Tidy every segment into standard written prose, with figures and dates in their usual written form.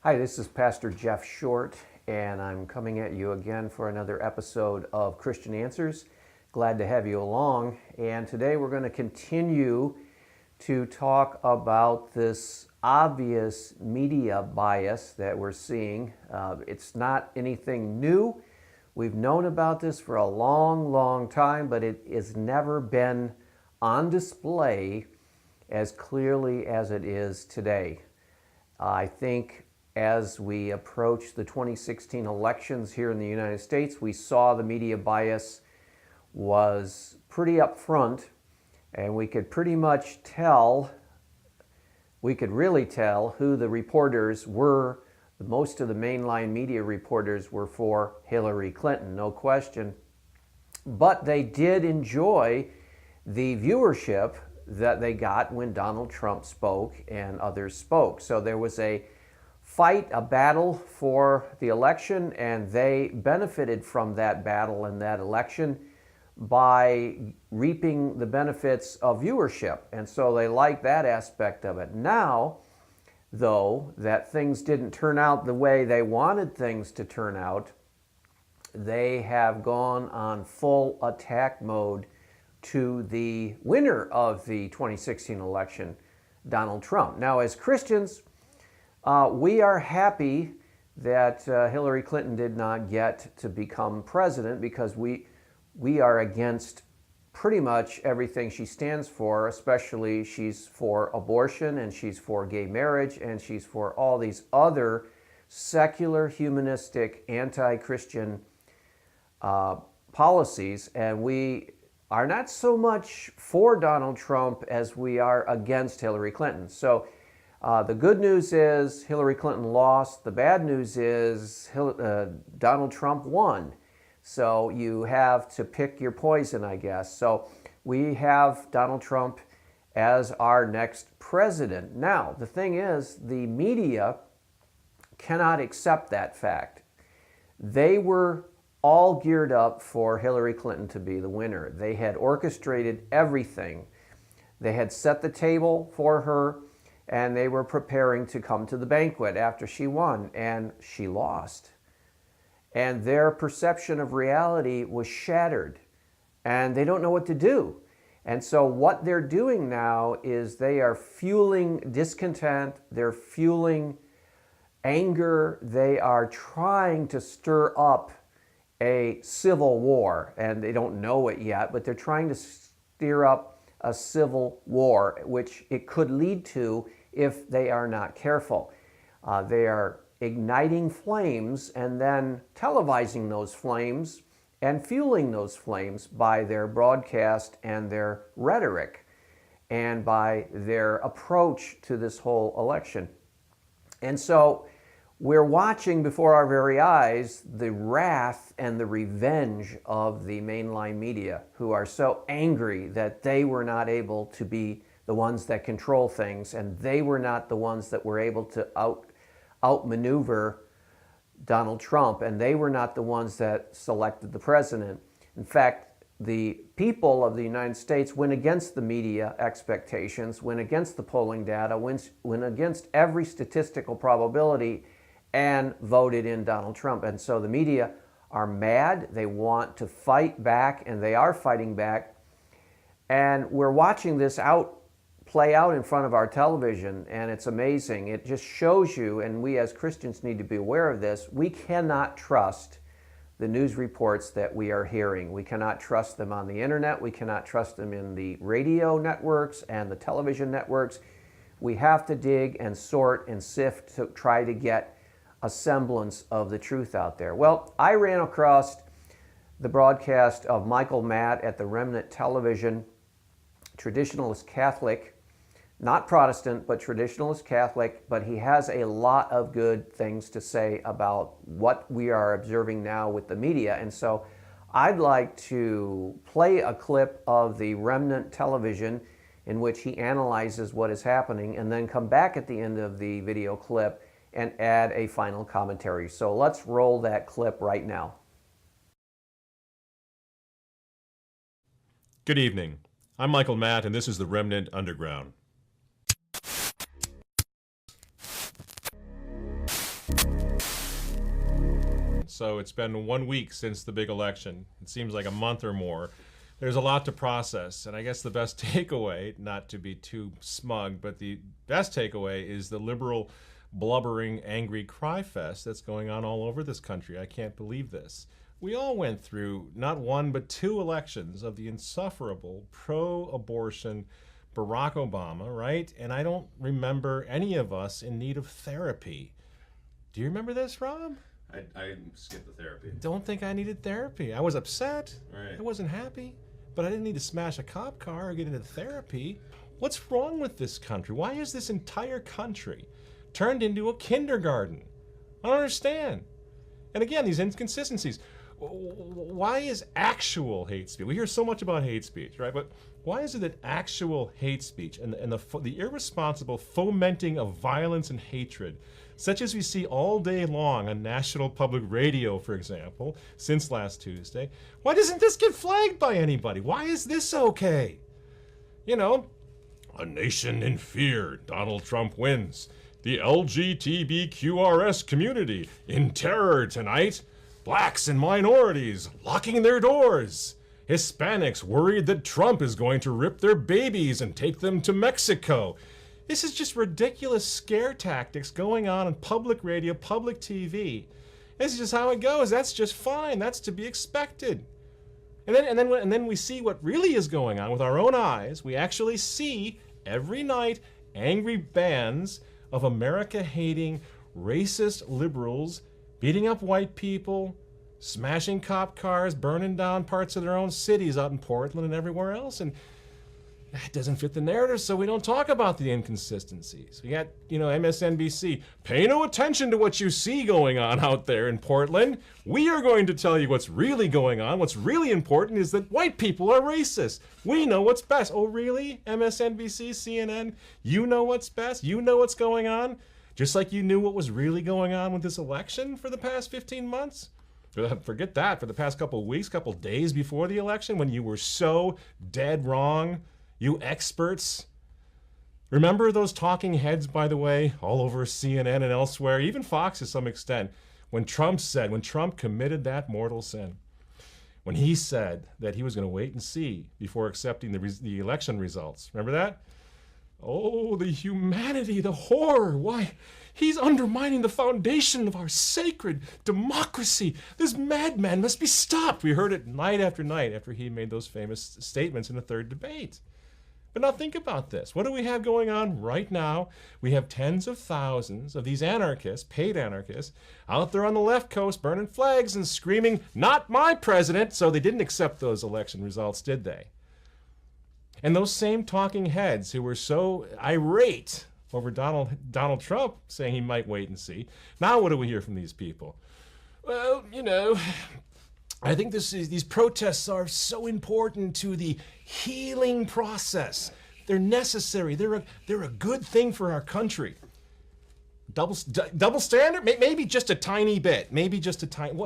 Hi, this is Pastor Jeff Short, and I'm coming at you again for another episode of Christian Answers. Glad to have you along. And today we're going to continue to talk about this obvious media bias that we're seeing. It's not anything new. We've known about this for a long time, but it has never been on display as clearly as it is today. I think as we approach the 2016 elections here in the United States, we saw the media bias was pretty upfront, and we could pretty much tell, we could really tell who the reporters were. Most of the mainline media reporters were for Hillary Clinton, no question. But they did enjoy the viewership that they got when Donald Trump spoke and others spoke. So there was a fight, a battle for the election, and they benefited from that battle and that election by reaping the benefits of viewership. And so they liked that aspect of it. Now, though, that things didn't turn out the way they wanted things to turn out, they have gone on full attack mode to the winner of the 2016 election, Donald Trump. Now, as Christians, we are happy that Hillary Clinton did not get to become president, because we are against pretty much everything she stands for. Especially she's for abortion, and she's for gay marriage, and she's for all these other secular, humanistic, anti-Christian policies. And we are not so much for Donald Trump as we are against Hillary Clinton. So the good news is Hillary Clinton lost. The bad news is Donald Trump won. So you have to pick your poison, I guess. So we have Donald Trump as our next president. Now, the thing is, the media cannot accept that fact. They were all geared up for Hillary Clinton to be the winner. They had orchestrated everything. They had set the table for her, and they were preparing to come to the banquet after she won, and she lost. And their perception of reality was shattered, and they don't know what to do. And so what they're doing now is they are fueling discontent, they're fueling anger, they are trying to stir up a civil war, and they don't know it yet, but they're trying to stir up a civil war, which it could lead to if they are not careful. They are igniting flames and then televising those flames and fueling those flames by their broadcast and their rhetoric and by their approach to this whole election. And so we're watching before our very eyes the wrath and the revenge of the mainline media, who are so angry that they were not able to be the ones that control things, and they were not the ones that were able to outmaneuver Donald Trump, and they were not the ones that selected the president. In fact, the people of the United States went against the media expectations, went against the polling data, went against every statistical probability, and voted in Donald Trump. And so the media are mad. They want to fight back, and they are fighting back. And we're watching this play out in front of our television, and it's amazing. It just shows you, and we as Christians need to be aware of this, we cannot trust the news reports that we are hearing. We cannot trust them on the internet. We cannot trust them in the radio networks and the television networks. We have to dig and sort and sift to try to get a semblance of the truth out there. Well, I ran across the broadcast of Michael Matt at the Remnant Television, traditionalist Catholic, not Protestant, but traditionalist Catholic, but he has a lot of good things to say about what we are observing now with the media. And so I'd like to play a clip of the Remnant Television in which he analyzes what is happening, and then come back at the end of the video clip and add a final commentary. So let's roll that clip right now. Good evening. I'm Michael Matt, and this is the Remnant Underground. So it's been 1 week since the big election. It seems like a month or more. There's a lot to process, and I guess the best takeaway, not to be too smug, but the best takeaway is the liberal, blubbering, angry cry fest that's going on all over this country. I can't believe this. We all went through not one but two elections of the insufferable, pro-abortion Barack Obama, right? And I don't remember any of us in need of therapy. Do you remember this, Rob? I skipped the therapy. Don't think I needed therapy. I was upset. Right. I wasn't happy. But I didn't need to smash a cop car or get into therapy. What's wrong with this country? Why is this entire country turned into a kindergarten? I don't understand. And again, these inconsistencies. Why is actual hate speech? We hear so much about hate speech, right? But why is it that actual hate speech and the irresponsible fomenting of violence and hatred, such as we see all day long on National Public Radio, for example, since last Tuesday, why doesn't this get flagged by anybody? Why is this okay? You know, a nation in fear, Donald Trump wins. The LGBTQRS community in terror tonight. Blacks and minorities locking their doors. Hispanics worried that Trump is going to rip their babies and take them to Mexico. This is just ridiculous scare tactics going on public radio, public TV. This is just how it goes. That's just fine. That's to be expected. And then we see what really is going on with our own eyes. We actually see every night angry bands of America-hating, racist liberals beating up white people, smashing cop cars, burning down parts of their own cities out in Portland and everywhere else. And that doesn't fit the narrative, so we don't talk about the inconsistencies. We got, MSNBC. Pay no attention to what you see going on out there in Portland. We are going to tell you what's really going on. What's really important is that white people are racist. We know what's best. Oh, really? MSNBC, CNN? You know what's best? You know what's going on? Just like you knew what was really going on with this election for the past 15 months? Forget that. For the past couple of weeks, couple of days before the election, when you were so dead wrong, you experts. Remember those talking heads, by the way, all over CNN and elsewhere, even Fox to some extent, when Trump committed that mortal sin, when he said that he was going to wait and see before accepting the election results. Remember that? Oh, the humanity, the horror. Why? He's undermining the foundation of our sacred democracy. This madman must be stopped. We heard it night after night after he made those famous statements in the third debate. But now think about this. What do we have going on right now? We have tens of thousands of these anarchists, paid anarchists, out there on the left coast burning flags and screaming, "Not my president!" So they didn't accept those election results, did they? And those same talking heads who were so irate over Donald Trump saying he might wait and see. Now what do we hear from these people? Well, I think these protests are so important to the healing process. They're necessary. They're a good thing for our country. Double standard? Maybe just a tiny bit. Maybe just a tiny.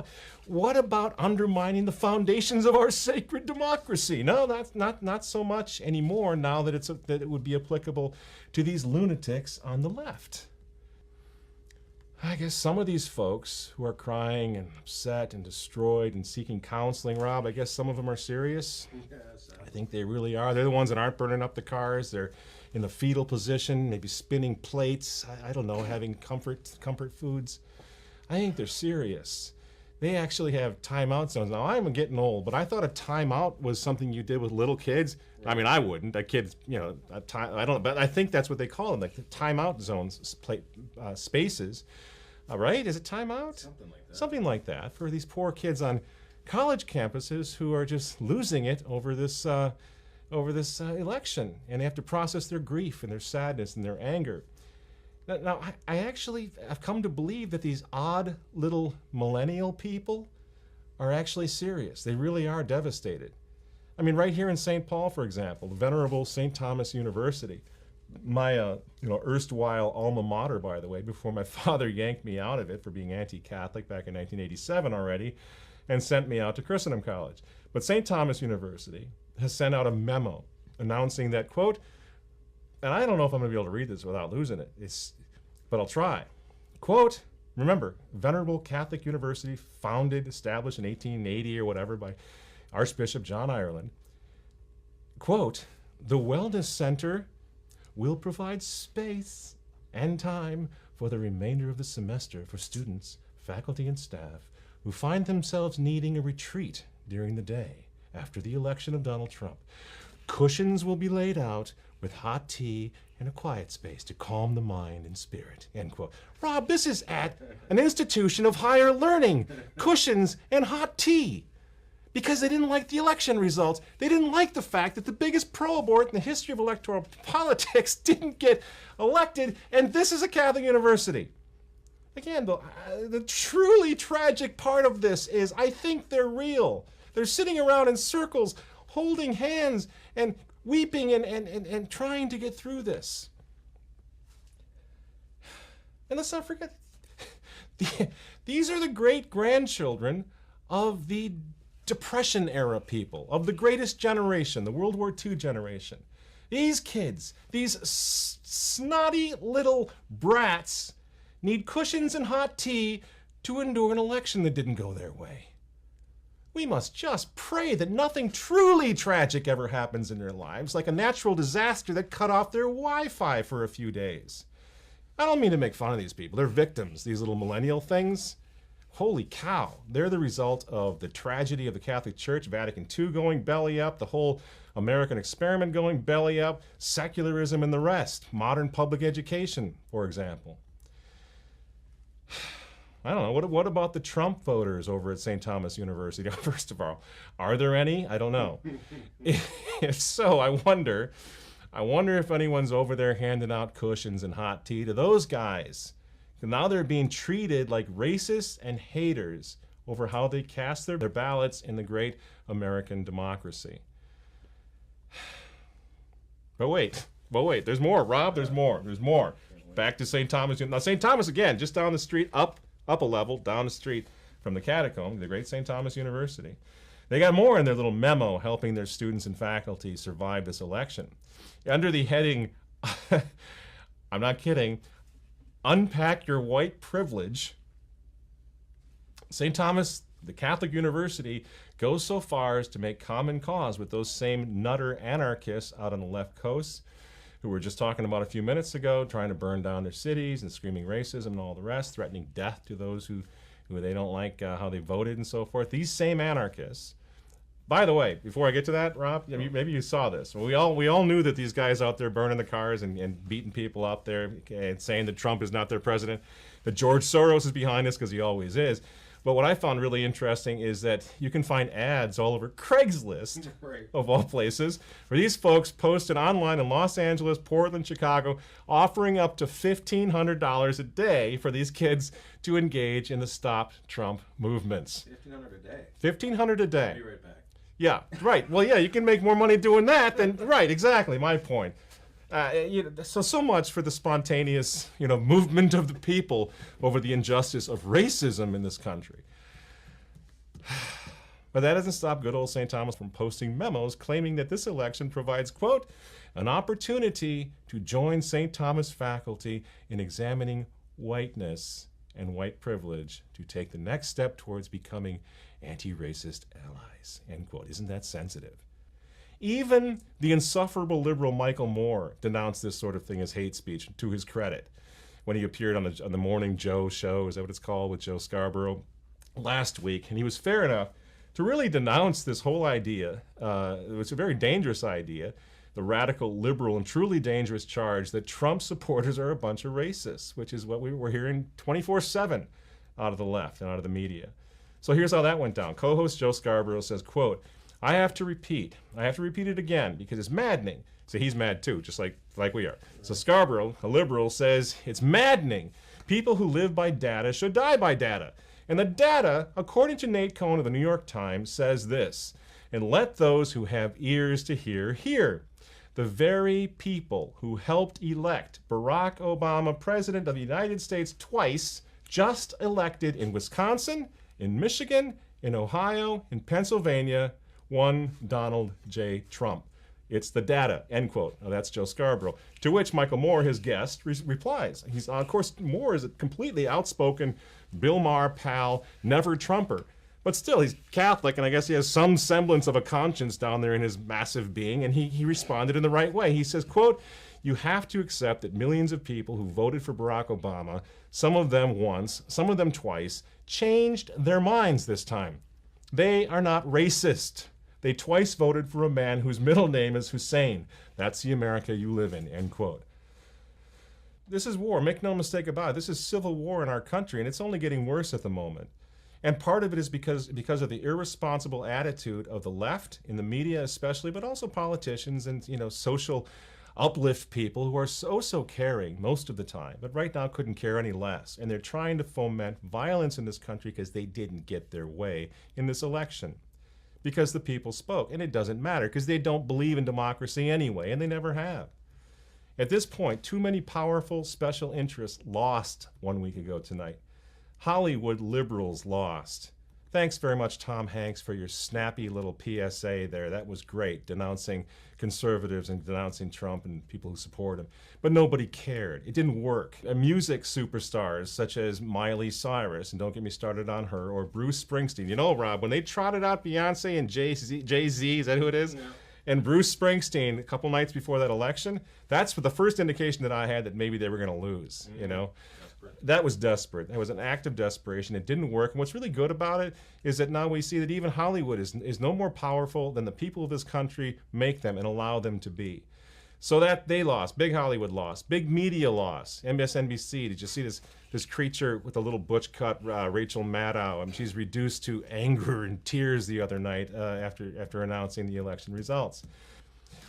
What about undermining the foundations of our sacred democracy? No, that's not so much anymore. Now that that it would be applicable to these lunatics on the left. I guess some of these folks who are crying and upset and destroyed and seeking counseling, Rob, I guess some of them are serious. Yes. I think they really are. They're the ones that aren't burning up the cars. They're in the fetal position, maybe spinning plates. I don't know, having comfort foods. I think they're serious. They actually have timeout zones. Now, I'm getting old, but I thought a timeout was something you did with little kids. Yeah. I mean, I wouldn't. That kid's, I don't. But I think that's what they call them, like the timeout zones, spaces. Right? Is it timeout? Something like that. Something like that for these poor kids on college campuses who are just losing it over this election, and they have to process their grief and their sadness and their anger. Now, I've come to believe that these odd little millennial people are actually serious. They really are devastated. I mean, right here in St. Paul, for example, the venerable St. Thomas University, my erstwhile alma mater, by the way, before my father yanked me out of it for being anti-Catholic back in 1987 already, and sent me out to Christendom College. But St. Thomas University has sent out a memo announcing that, quote, and I don't know if I'm going to be able to read this without losing it, but I'll try. Quote, Remember, venerable Catholic university, founded, established in 1880 or whatever by Archbishop John Ireland. Quote, the Wellness Center will provide space and time for the remainder of the semester for students, faculty, and staff who find themselves needing a retreat during the day after the election of Donald Trump. Cushions will be laid out with hot tea and a quiet space to calm the mind and spirit, end quote. Rob, this is at an institution of higher learning. Cushions and hot tea. Because they didn't like the election results. They didn't like the fact that the biggest pro-abort in the history of electoral politics didn't get elected, and this is a Catholic university. Again, the truly tragic part of this is I think they're real. They're sitting around in circles, holding hands and weeping and trying to get through this. And let's not forget, these are the great-grandchildren of the Depression era people, of the greatest generation, the World War II generation. These kids, these snotty little brats, need cushions and hot tea to endure an election that didn't go their way. We must just pray that nothing truly tragic ever happens in their lives, like a natural disaster that cut off their Wi-Fi for a few days. I don't mean to make fun of these people. They're victims, these little millennial things. Holy cow, they're the result of the tragedy of the Catholic Church, Vatican II going belly up, the whole American experiment going belly up, secularism and the rest, modern public education, for example. I don't know, what about the Trump voters over at St. Thomas University? First of all, are there any? I don't know. If so, I wonder if anyone's over there handing out cushions and hot tea to those guys. Now they're being treated like racists and haters over how they cast their ballots in the great American democracy. But wait, there's more, Rob, there's more. Back to St. Thomas. Now St. Thomas, again, just down the street, up a level, down the street from the catacomb, the great St. Thomas University. They got more in their little memo helping their students and faculty survive this election. Under the heading, I'm not kidding, unpack your white privilege, St. Thomas, the Catholic University, goes so far as to make common cause with those same nutter anarchists out on the left coast who were just talking about a few minutes ago, trying to burn down their cities and screaming racism and all the rest, threatening death to those who they don't like how they voted and so forth. These same anarchists. By the way, before I get to that, Rob, maybe you saw this. We all knew that these guys out there burning the cars and beating people out there and saying that Trump is not their president, that George Soros is behind this because he always is. But what I found really interesting is that you can find ads all over Craigslist, right, of all places, where these folks posted online in Los Angeles, Portland, Chicago, offering up to $1,500 a day for these kids to engage in the Stop Trump movements. $1,500 a day. $1,500 a day. I'll be right back. Yeah, right. Well, yeah, you can make more money doing that than, right, exactly, my point. So much for the spontaneous, movement of the people over the injustice of racism in this country. But that doesn't stop good old St. Thomas from posting memos claiming that this election provides, quote, an opportunity to join St. Thomas faculty in examining whiteness and white privilege to take the next step towards becoming anti-racist allies, end quote. Isn't that sensitive? Even the insufferable liberal Michael Moore denounced this sort of thing as hate speech, to his credit, when he appeared on the Morning Joe show, is that what it's called, with Joe Scarborough, last week. And he was fair enough to really denounce this whole idea. It was a very dangerous idea, the radical, liberal, and truly dangerous charge that Trump supporters are a bunch of racists, which is what we were hearing 24/7 out of the left and out of the media. So here's how that went down. Co-host Joe Scarborough says, quote, I have to repeat it again because it's maddening. So he's mad too, just like we are. So Scarborough, a liberal, says it's maddening. People who live by data should die by data. And the data, according to Nate Cohn of the New York Times, says this, and let those who have ears to hear, hear. The very people who helped elect Barack Obama president of the United States twice, just elected in Wisconsin, in Michigan, in Ohio, in Pennsylvania, one Donald J. Trump. It's the data, end quote. Now, that's Joe Scarborough. To which Michael Moore, his guest, replies. He's, of course, Moore is a completely outspoken Bill Maher pal, never Trumper. But still, he's Catholic, and I guess he has some semblance of a conscience down there in his massive being, and he responded in the right way. He says, quote, "You have to accept that millions of people who voted for Barack Obama, some of them once, some of them twice, changed their minds this time. They are not racist. They twice voted for a man whose middle name is Hussein. That's the America you live in," end quote. This is war. Make no mistake about it. This is civil war in our country, and it's only getting worse at the moment. And part of it is because of the irresponsible attitude of the left, in the media especially, but also politicians and social uplift people who are so caring most of the time, but right now couldn't care any less. And they're trying to foment violence in this country because they didn't get their way in this election. Because the people spoke. And it doesn't matter because they don't believe in democracy anyway, and they never have. At this point, too many powerful special interests lost 1 week ago tonight. Hollywood liberals lost. Thanks very much, Tom Hanks, for your snappy little PSA there. That was great, denouncing conservatives and denouncing Trump and people who support him. But nobody cared. It didn't work. Music superstars such as Miley Cyrus, and don't get me started on her, or Bruce Springsteen. You know, Rob, when they trotted out Beyonce and Jay-Z, is that who it is? Yeah. And Bruce Springsteen a couple nights before that election, that's the first indication that I had that maybe they were going to lose, That was desperate. That was an act of desperation. It didn't work. And what's really good about it is that now we see that even Hollywood is no more powerful than the people of this country make them and allow them to be. So that they lost. Big Hollywood lost. Big media lost. MSNBC, did you see this creature with a little butch cut, Rachel Maddow? She's reduced to anger and tears the other night after announcing the election results.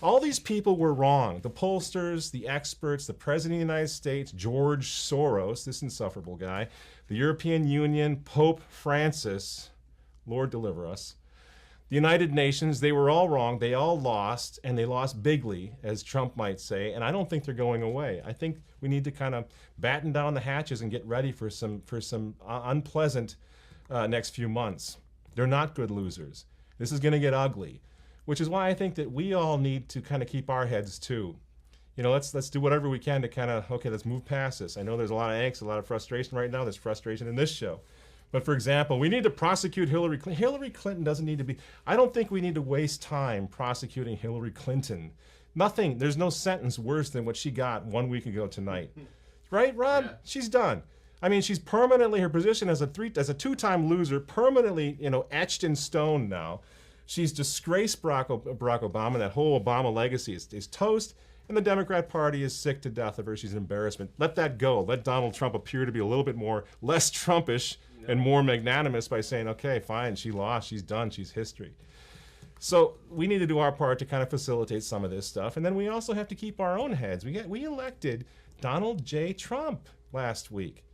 All these people were wrong. The pollsters, the experts, the President of the United States, George Soros, this insufferable guy, the European Union, Pope Francis, Lord deliver us, the United Nations, they were all wrong. They all lost, and they lost bigly, as Trump might say, and I don't think they're going away. I think we need to kind of batten down the hatches and get ready for some unpleasant next few months. They're not good losers. This is going to get ugly. Which is why I think that we all need to kind of keep our heads too. Let's do whatever we can to kind of, let's move past this. I know there's a lot of angst, a lot of frustration right now. There's frustration in this show. But for example, we need to prosecute Hillary Clinton. Hillary Clinton doesn't need to be, I don't think we need to waste time prosecuting Hillary Clinton. Nothing, there's no sentence worse than what she got 1 week ago tonight. Right, Rob? Yeah. She's done. She's permanently, her position as a two-time loser, permanently, etched in stone now. She's disgraced Barack Obama. That whole Obama legacy is toast, and the Democrat Party is sick to death of her. She's an embarrassment. Let that go. Let Donald Trump appear to be a little bit less Trumpish and more magnanimous by saying, okay, fine, she lost, she's done, she's history. So we need to do our part to kind of facilitate some of this stuff, and then we also have to keep our own heads. We elected Donald J. Trump last week.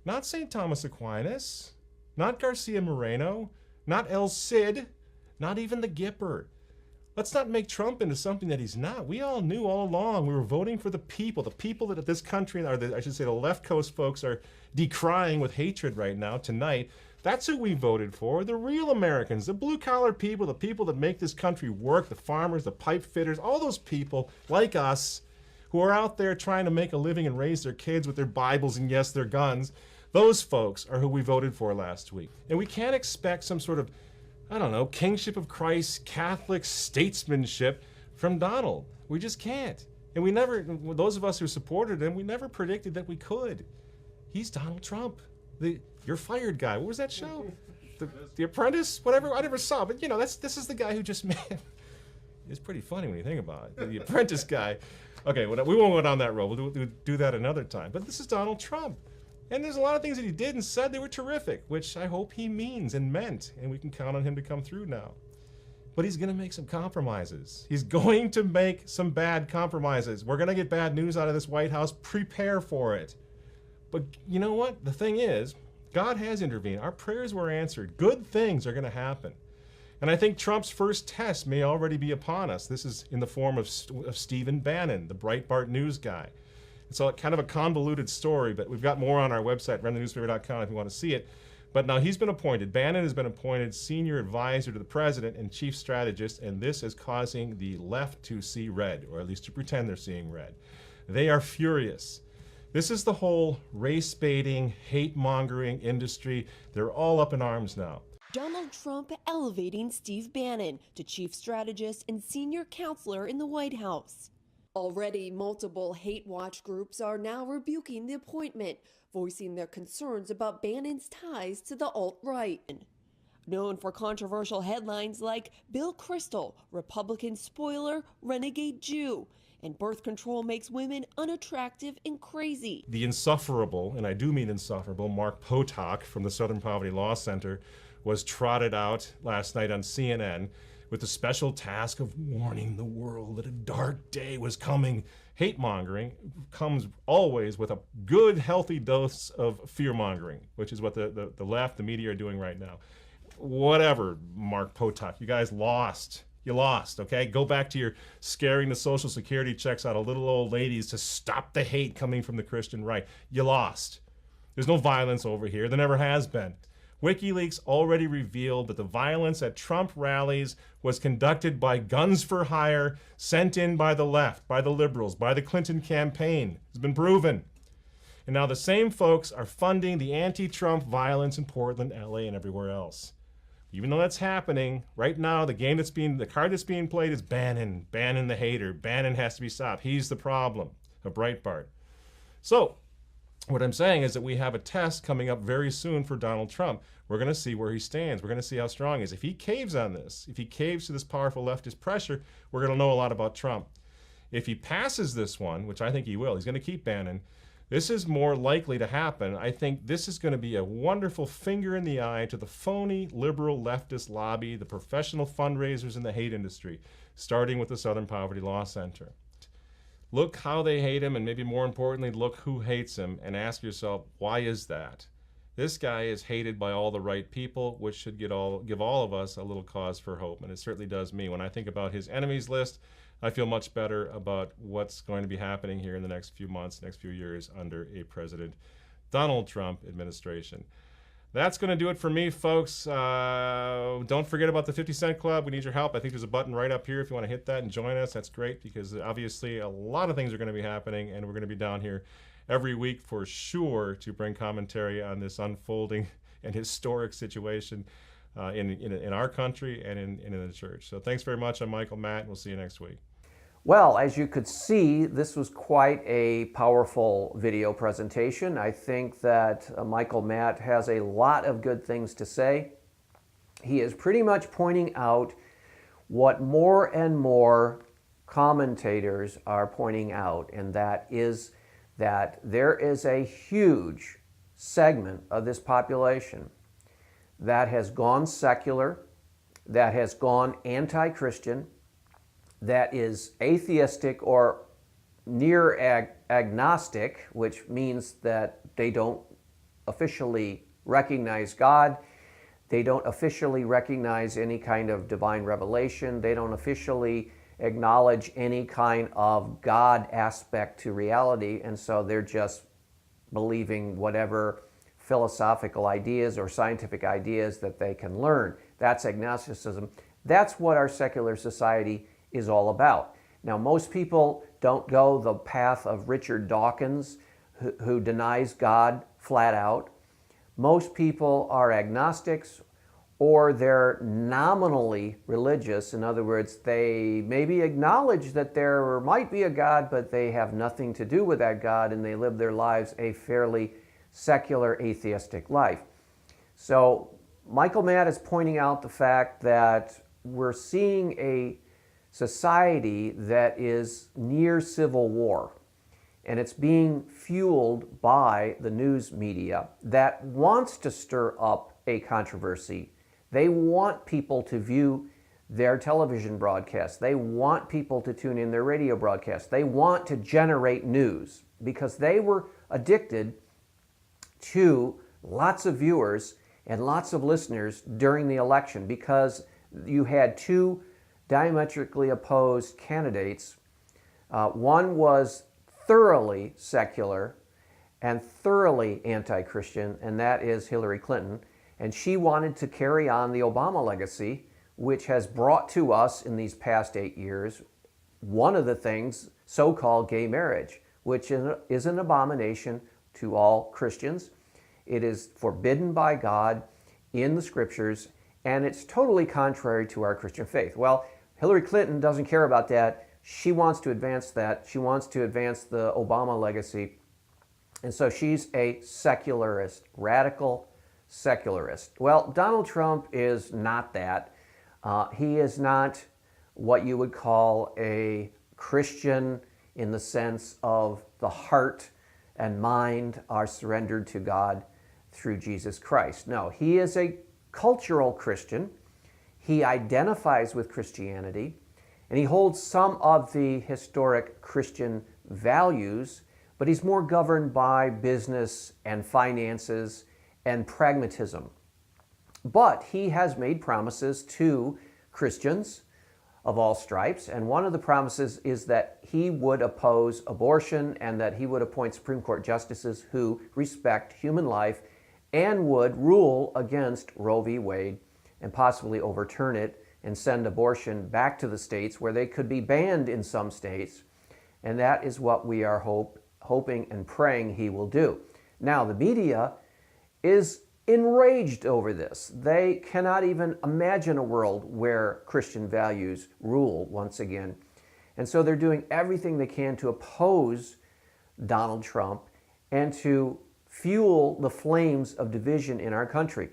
Not St. Thomas Aquinas, not Garcia Moreno, not El Cid, not even the Gipper. Let's not make Trump into something that he's not. We all knew all along we were voting for the people that this country, or the left coast folks are decrying with hatred right now tonight. That's who we voted for, the real Americans, the blue-collar people, the people that make this country work, the farmers, the pipe fitters, all those people like us who are out there trying to make a living and raise their kids with their Bibles and, yes, their guns. Those folks are who we voted for last week. And we can't expect some sort of kingship of Christ, Catholic statesmanship from Donald. We just can't. And those of us who supported him, we never predicted that we could. He's Donald Trump, the you're fired guy. What was that show? The Apprentice? Whatever, I never saw. But this is the guy who just made. It's pretty funny when you think about it. The Apprentice guy. Okay, we won't go down that road. We'll do that another time. But this is Donald Trump. And there's a lot of things that he did and said they were terrific, which I hope he means and meant, and we can count on him to come through now. But he's going to make some compromises. He's going to make some bad compromises. We're going to get bad news out of this White House. Prepare for it. But you know what? The thing is, God has intervened. Our prayers were answered. Good things are going to happen. And I think Trump's first test may already be upon us. This is in the form of Stephen Bannon, the Breitbart news guy. It's kind of a convoluted story, but we've got more on our website, remnantnewspaper.com, if you want to see it. But now he's been appointed, Bannon has been appointed senior advisor to the president and chief strategist, and this is causing the left to see red, or at least to pretend they're seeing red. They are furious. This is the whole race-baiting, hate-mongering industry. They're all up in arms now. Donald Trump elevating Steve Bannon to chief strategist and senior counselor in the White House. Already, multiple hate watch groups are now rebuking the appointment, voicing their concerns about Bannon's ties to the alt-right. Known for controversial headlines like Bill Kristol, Republican spoiler, renegade Jew, and birth control makes women unattractive and crazy. The insufferable, and I do mean insufferable, Mark Potok from the Southern Poverty Law Center was trotted out last night on CNN with the special task of warning the world that a dark day was coming. Hate-mongering comes always with a good, healthy dose of fear-mongering, which is what the left, the media are doing right now. Whatever, Mark Potok, you guys lost. You lost, okay? Go back to your scaring the Social Security checks out of little old ladies to stop the hate coming from the Christian right. You lost. There's no violence over here. There never has been. WikiLeaks already revealed that the violence at Trump rallies was conducted by guns for hire, sent in by the left, by the liberals, by the Clinton campaign. It's been proven. And now the same folks are funding the anti-Trump violence in Portland, LA, and everywhere else. Even though that's happening, right now the card that's being played is Bannon. Bannon the hater. Bannon has to be stopped. He's the problem. A Breitbart. So, what I'm saying is that we have a test coming up very soon for Donald Trump. We're going to see where he stands. We're going to see how strong he is. If he caves on this, if he caves to this powerful leftist pressure, we're going to know a lot about Trump. If he passes this one, which I think he will, he's going to keep Bannon, this is more likely to happen. I think this is going to be a wonderful finger in the eye to the phony liberal leftist lobby, the professional fundraisers in the hate industry, starting with the Southern Poverty Law Center. Look how they hate him, and maybe more importantly, look who hates him, and ask yourself, why is that? This guy is hated by all the right people, which should give all of us a little cause for hope, and it certainly does me. When I think about his enemies list, I feel much better about what's going to be happening here in the next few months, next few years under a President Donald Trump administration. That's going to do it for me, folks. Don't forget about the 50 Cent Club. We need your help. I think there's a button right up here if you want to hit that and join us. That's great because obviously a lot of things are going to be happening, and we're going to be down here every week for sure to bring commentary on this unfolding and historic situation in our country and in the church. So thanks very much. I'm Michael Matt, and we'll see you next week. Well, as you could see, this was quite a powerful video presentation. I think that Michael Matt has a lot of good things to say. He is pretty much pointing out what more and more commentators are pointing out, and that is that there is a huge segment of this population that has gone secular, that has gone anti-Christian, that is atheistic or near agnostic, which means that they don't officially recognize God, they don't officially recognize any kind of divine revelation, they don't officially acknowledge any kind of God aspect to reality, and so they're just believing whatever philosophical ideas or scientific ideas that they can learn. That's agnosticism. That's what our secular society is all about. Now, most people don't go the path of Richard Dawkins, who denies God flat out. Most people are agnostics, or they're nominally religious. In other words, they maybe acknowledge that there might be a God, but they have nothing to do with that God, and they live their lives a fairly secular, atheistic life. So Michael Matt is pointing out the fact that we're seeing a society that is near civil war, and it's being fueled by the news media that wants to stir up a controversy. They want people to view their television broadcasts. They want people to tune in their radio broadcasts. They want to generate news because they were addicted to lots of viewers and lots of listeners during the election because you had two diametrically opposed candidates. One was thoroughly secular and thoroughly anti-Christian, and that is Hillary Clinton. And she wanted to carry on the Obama legacy, which has brought to us in these past 8 years one of the things, so-called gay marriage, which is an abomination to all Christians. It is forbidden by God in the scriptures, and it's totally contrary to our Christian faith. Well, Hillary Clinton doesn't care about that. She wants to advance that. She wants to advance the Obama legacy. And so she's a secularist, radical secularist. Well, Donald Trump is not that. He is not what you would call a Christian in the sense of the heart and mind are surrendered to God through Jesus Christ. No, he is a cultural Christian. He identifies with Christianity, and he holds some of the historic Christian values, but he's more governed by business and finances and pragmatism. But he has made promises to Christians of all stripes, and one of the promises is that he would oppose abortion and that he would appoint Supreme Court justices who respect human life and would rule against Roe v. Wade and possibly overturn it and send abortion back to the states where they could be banned in some states. And that is what we are hoping and praying he will do. Now, the media is enraged over this. They cannot even imagine a world where Christian values rule once again. And so they're doing everything they can to oppose Donald Trump and to fuel the flames of division in our country.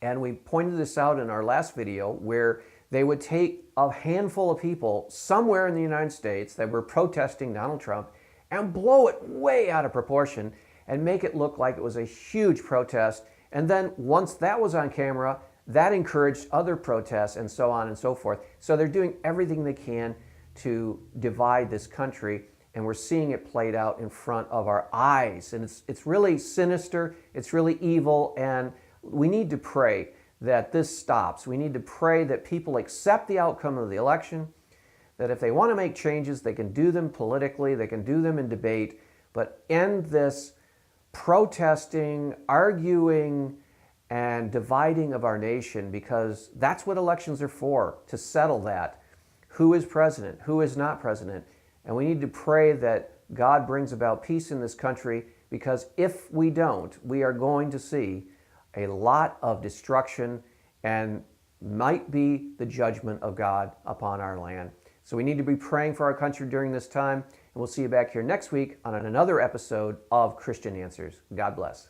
And we pointed this out in our last video where they would take a handful of people somewhere in the United States that were protesting Donald Trump and blow it way out of proportion and make it look like it was a huge protest. And then once that was on camera, that encouraged other protests and so on and so forth. So they're doing everything they can to divide this country, and we're seeing it played out in front of our eyes. And it's really sinister, it's really evil, and we need to pray that this stops. We need to pray that people accept the outcome of the election, that if they want to make changes, they can do them politically, they can do them in debate, but end this protesting, arguing, and dividing of our nation, because that's what elections are for, to settle that. Who is president? Who is not president? And we need to pray that God brings about peace in this country, because if we don't, we are going to see a lot of destruction and might be the judgment of God upon our land. So we need to be praying for our country during this time, and we'll see you back here next week on another episode of Christian Answers. God bless.